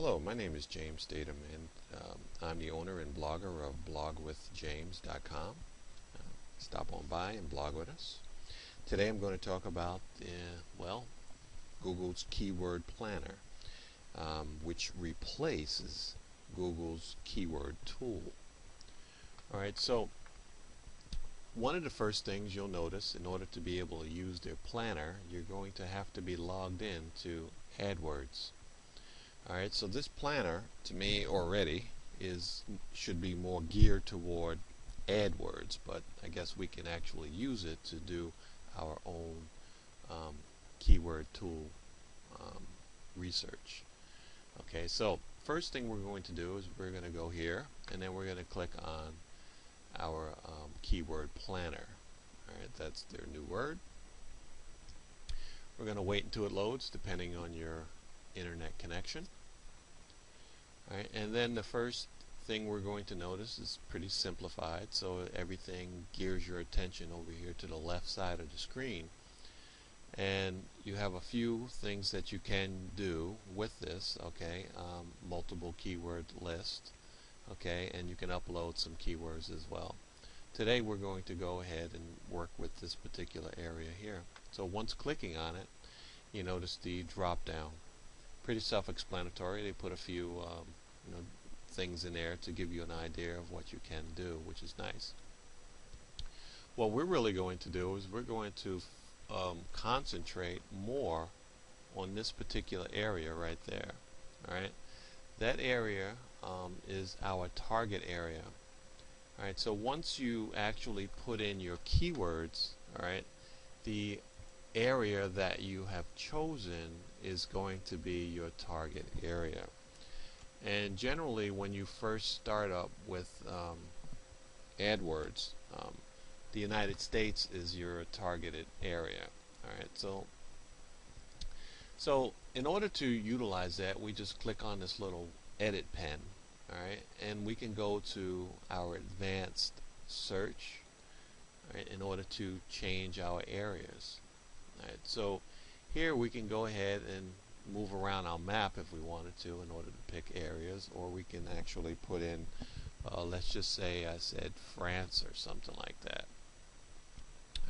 Hello, my name is James Statham, and I'm the owner and blogger of blogwithjames.com. Stop on by and blog with us. Today I'm going to talk about, Google's Keyword Planner, which replaces Google's keyword tool. Alright, so one of the first things you'll notice, in order to be able to use their planner, you're going to have to be logged in to AdWords. Alright, so this planner, to me already, should be more geared toward AdWords, but I guess we can actually use it to do our own keyword tool research. Okay, so first thing we're going to do is we're going to go here, and then we're going to click on our keyword planner. Alright, that's their new word. We're going to wait until it loads, depending on your internet connection. Alright, and then the first thing we're going to notice is pretty simplified, so everything gears your attention over here to the left side of the screen, and you have a few things that you can do with this. Okay, multiple keyword list, okay, and you can upload some keywords as well. Today we're going to go ahead and work with this particular area here. So once clicking on it, you notice the drop down. Pretty self-explanatory. They put a few things in there to give you an idea of what you can do, which is nice. What we're really going to do is we're going to concentrate more on this particular area right there. Alright, that area is our target area. Alright, so once you actually put in your keywords, alright, the area that you have chosen is going to be your target area. And generally, when you first start up with AdWords, the United States is your targeted area. Alright, so in order to utilize that, we just click on this little edit pen. Alright, and we can go to our advanced search, right, in order to change our areas. Alright, so here we can go ahead and move around our map if we wanted to in order to pick areas, or we can actually put in, let's just say I said France or something like that.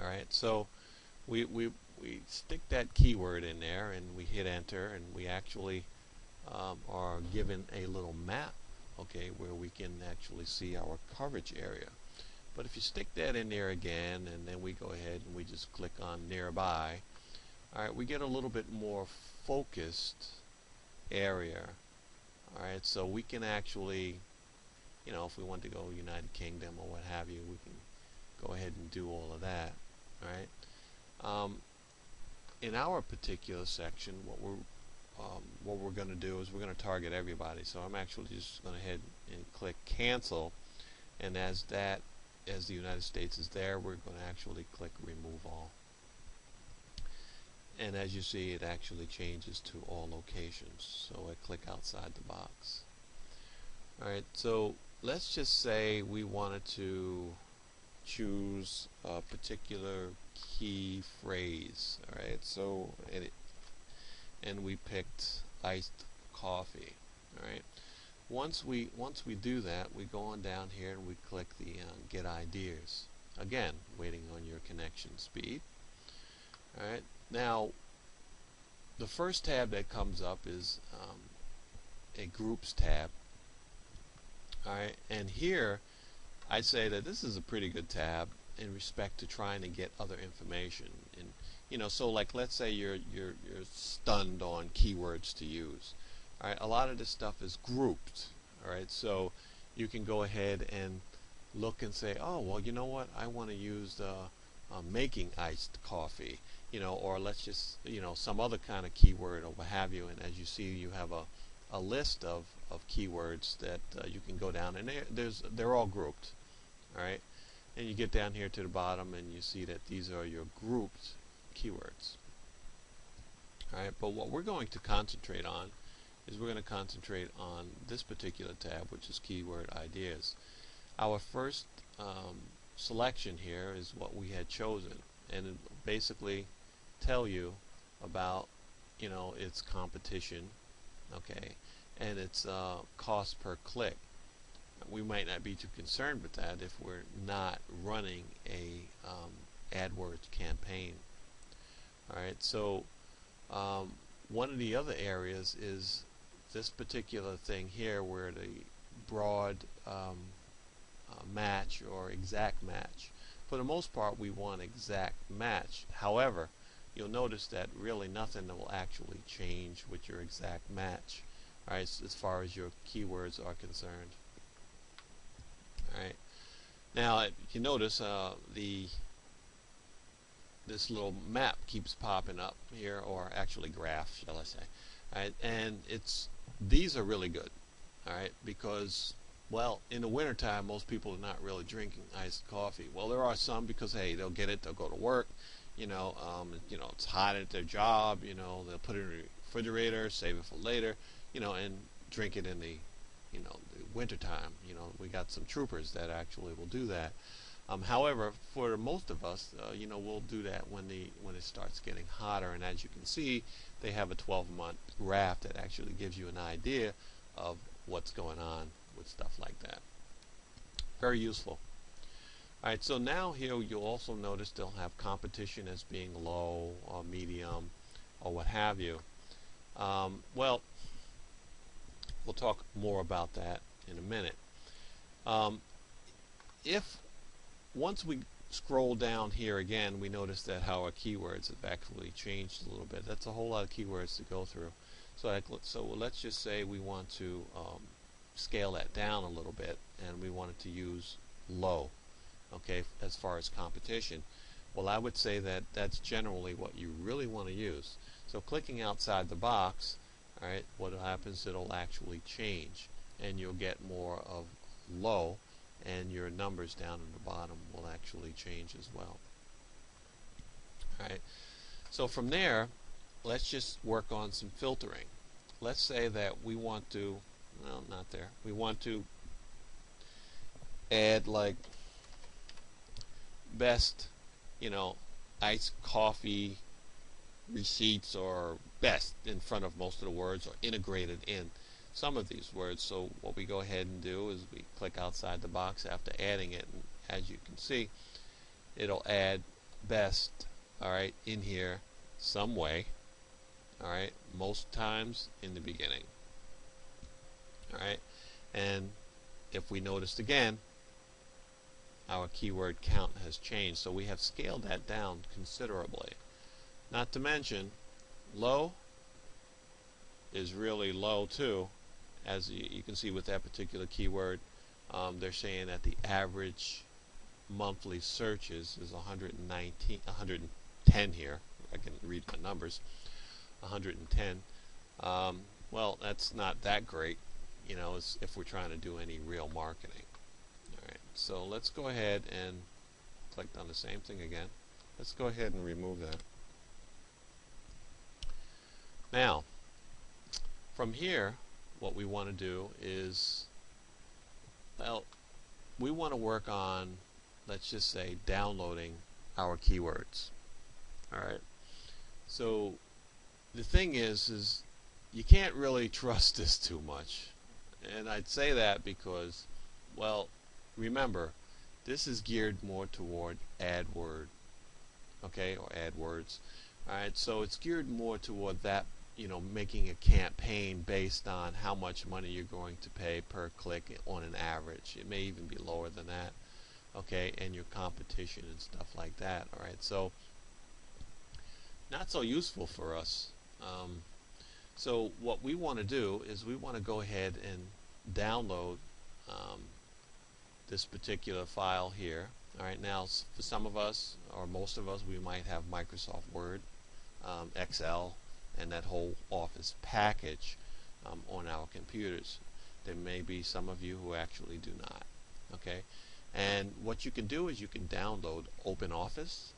Alright, so we stick that keyword in there and we hit enter, and we actually are given a little map, okay, where we can actually see our coverage area. But if you stick that in there again, and then we go ahead and we just click on nearby, alright, we get a little bit more focused area. Alright, so we can actually, if we want to go United Kingdom or what have you, we can go ahead and do all of that. Alright, in our particular section, what we're going to do is we're going to target everybody. So I'm actually just going to head and click cancel, and as the United States is there, we're going to actually click remove all. And as you see, it actually changes to all locations. So I click outside the box. Alright, so let's just say we wanted to choose a particular key phrase. Alright, so and we picked iced coffee. Alright, once we do that, we go on down here and we click the get ideas. Again, waiting on your connection speed. Alright, now the first tab that comes up is a groups tab. Alright, and here I'd say that this is a pretty good tab in respect to trying to get other information. And so like let's say you're stunned on keywords to use. Alright, a lot of this stuff is grouped. Alright, so you can go ahead and look and say, oh well, you know what, I want to use making iced coffee, or let's just, some other kind of keyword or what have you. And as you see, you have a list of keywords that you can go down, and they're all grouped. Alright, and you get down here to the bottom and you see that these are your grouped keywords. Alright, but what we're going to concentrate on is we're going to concentrate on this particular tab, which is keyword ideas. Our first selection here is what we had chosen, and it basically tell you about its competition, okay, and it's cost per click. We might not be too concerned with that if we're not running a AdWords campaign. Alright, so one of the other areas is this particular thing here where the broad match or exact match. For the most part, we want exact match. However, you'll notice that really nothing will actually change with your exact match, right, as far as your keywords are concerned. Alright, now if you notice this little map keeps popping up here, or actually graph, shall I say. Alright, and these are really good, alright, because, well, in the wintertime most people are not really drinking iced coffee. Well, there are some because, hey, they'll get it, they'll go to work, it's hot at their job, they'll put it in the refrigerator, save it for later, and drink it in the wintertime. We got some troopers that actually will do that. However, for most of us, we'll do that when it starts getting hotter. And as you can see, they have a 12-month graph that actually gives you an idea of what's going on with stuff like that. Very useful. Alright, so now here you'll also notice they'll have competition as being low or medium or what have you. Well, we'll talk more about that in a minute. If once we scroll down here again, we notice that how our keywords have actually changed a little bit. That's a whole lot of keywords to go through. So let's just say we want to scale that down a little bit, and we wanted to use low, okay, as far as competition. Well, I would say that that's generally what you really want to use. So clicking outside the box, alright, what happens, it'll actually change, and you'll get more of low, and your numbers down in the bottom will actually change as well. Alright, so from there, let's just work on some filtering. Let's say that we want to, well, not there, we want to add like best, iced coffee receipts, or best in front of most of the words, or integrated in some of these words. So what we go ahead and do is we click outside the box after adding it, and as you can see, it'll add best, alright, in here some way, alright, most times in the beginning. Alright, and if we noticed again, our keyword count has changed, so we have scaled that down considerably. Not to mention, low is really low too. As you can see with that particular keyword, they're saying that the average monthly searches is 110 here. I can read my numbers. 110. Well, that's not that great, if we're trying to do any real marketing. Alright, so let's go ahead and click on the same thing again. Let's go ahead and remove that. Now, from here, what we want to do is, well, we want to work on, let's just say, downloading our keywords. Alright, so the thing is you can't really trust this too much, and I'd say that because, well, remember, this is geared more toward AdWord, okay, or AdWords. Alright, so it's geared more toward that, making a campaign based on how much money you're going to pay per click on an average. It may even be lower than that, okay, and your competition and stuff like that. Alright, so not so useful for us. So what we want to do is we want to go ahead and download this particular file here. Alright, now for some of us, or most of us, we might have Microsoft Word, Excel, and that whole Office package on our computers. There may be some of you who actually do not. Okay, and what you can do is you can download OpenOffice,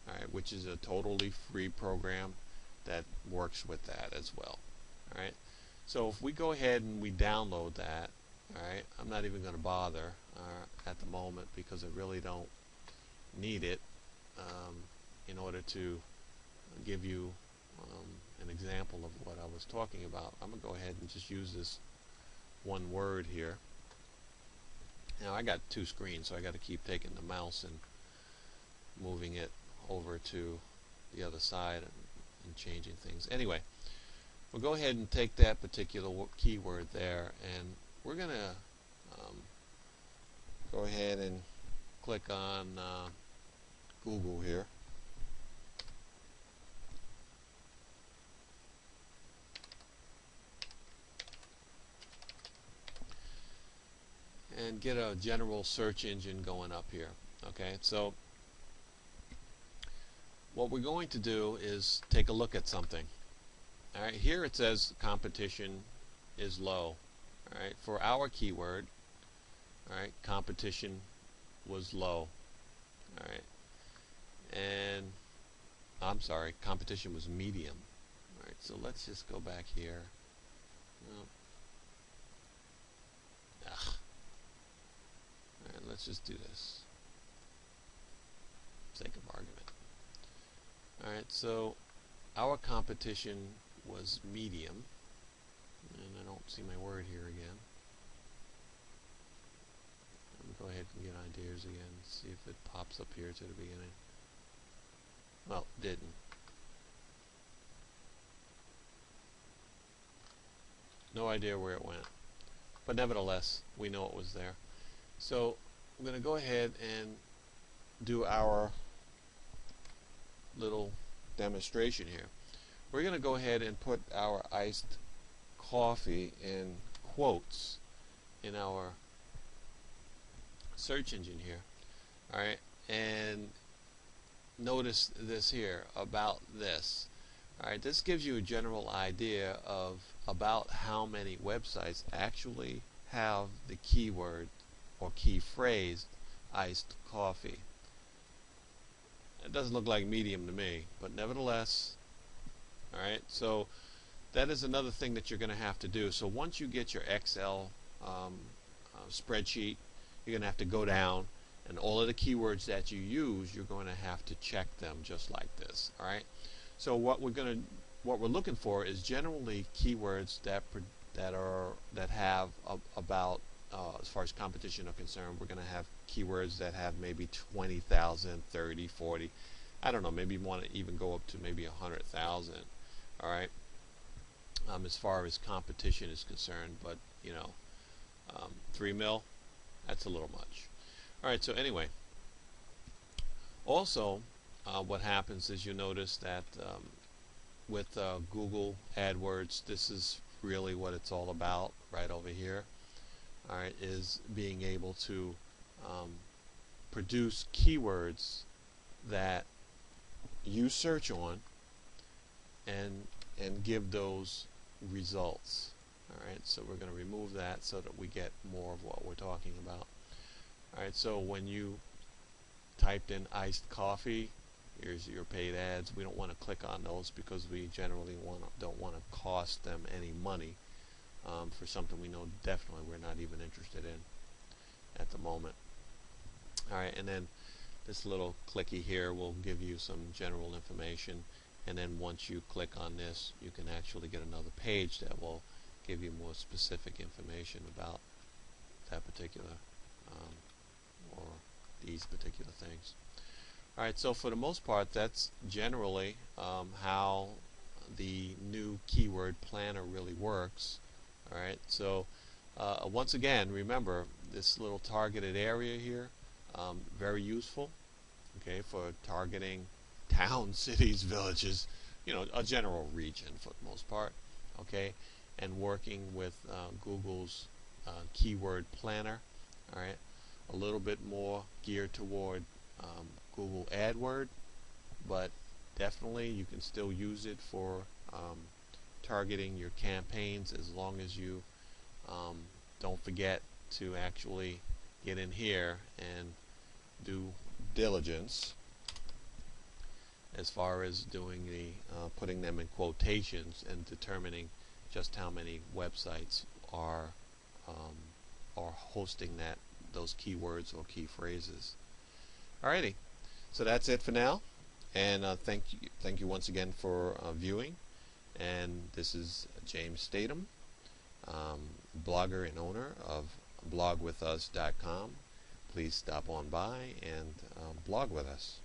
alright, which is a totally free program that works with that as well. Alright, so if we go ahead and we download that, alright, I'm not even going to bother at the moment because I really don't need it in order to give you an an example of what I was talking about. I'm going to go ahead and just use this one word here. Now I got two screens, so I got to keep taking the mouse and moving it over to the other side and changing things. Anyway, we'll go ahead and take that particular keyword there, and we're going to go ahead and click on Google here. And get a general search engine going up here. Okay, so what we're going to do is take a look at something. All right, here it says competition is low. All right, for our keyword, all right, competition was low. All right, and I'm sorry, competition was medium. All right, so let's just go back here. Alright, let's just do this. Sake of argument. Alright, so our competition was medium. And I don't see my word here again. Let me go ahead and get ideas again. See if it pops up here to the beginning. Well, it didn't. No idea where it went. But nevertheless, we know it was there. So I'm going to go ahead and do our little demonstration here. We're going to go ahead and put our iced coffee in quotes in our search engine here. Alright, and notice this here, about this. Alright, this gives you a general idea of about how many websites actually have the keyword or key phrase iced coffee. It doesn't look like medium to me, but nevertheless, alright, so that is another thing that you're going to have to do. So once you get your Excel spreadsheet, you're going to have to go down, and all of the keywords that you use, you're going to have to check them just like this. Alright, so what we're looking for is generally keywords that have about as far as competition are concerned, we're going to have keywords that have maybe 20,000, 30, 40. I don't know, maybe you want to even go up to maybe 100,000. All right, as far as competition is concerned, but you know, 3 mil, that's a little much. All right, so anyway, also what happens is you notice that with Google AdWords, this is really what it's all about right over here. Alright, is being able to produce keywords that you search on and give those results. Alright, so we're going to remove that so that we get more of what we're talking about. Alright, so when you typed in iced coffee, here's your paid ads. We don't want to click on those because we generally don't want to cost them any money. For something we know definitely we're not even interested in at the moment. Alright, and then this little clicky here will give you some general information, and then once you click on this, you can actually get another page that will give you more specific information about that particular or these particular things. Alright, so for the most part, that's generally how the new keyword planner really works. Alright, so once again, remember this little targeted area here, very useful, okay, for targeting towns, cities, villages, you know, a general region for the most part, okay, and working with Google's keyword planner. Alright, a little bit more geared toward Google AdWords, but definitely you can still use it for targeting your campaigns, as long as you don't forget to actually get in here and do diligence as far as doing the putting them in quotations and determining just how many websites are hosting those keywords or key phrases. Alrighty, so that's it for now, and thank you once again for viewing. And this is James Statham, blogger and owner of blogwithus.com. Please stop on by and blog with us.